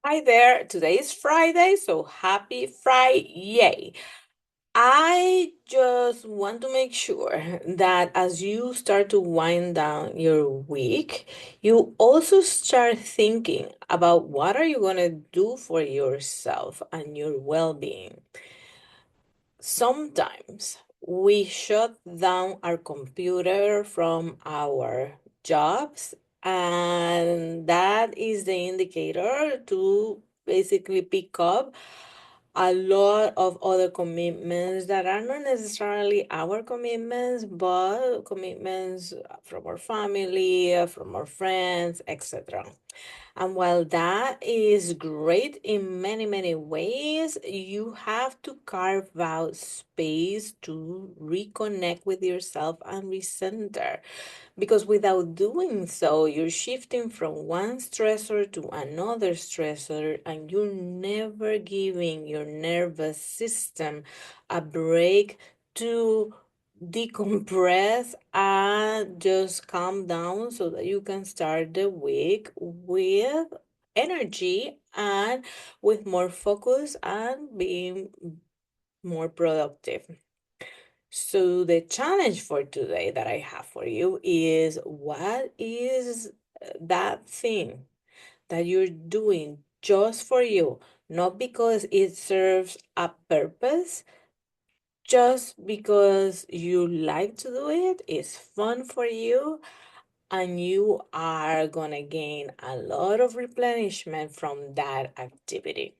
Hi there. Today is Friday, so happy Friday. I just want to make sure that as you start to wind down your week, you also start thinking about what are you going to do for yourself and your well-being. Sometimes we shut down our computer from our jobs, and that is the indicator to basically pick up a lot of other commitments that are not necessarily our commitments, but commitments from our family, from our friends, etc. And while that is great in many, many ways, you have to carve out space to reconnect with yourself and recenter. Because without doing so, you're shifting from one stressor to another stressor, and you're never giving your nervous system a break to decompress and just calm down so that you can start the week with energy and with more focus and being more productive. So the challenge for today that I have for you is what is that thing that you're doing just for you, not because it serves a purpose, just because you like to do it, it's fun for you, and you are gonna gain a lot of replenishment from that activity.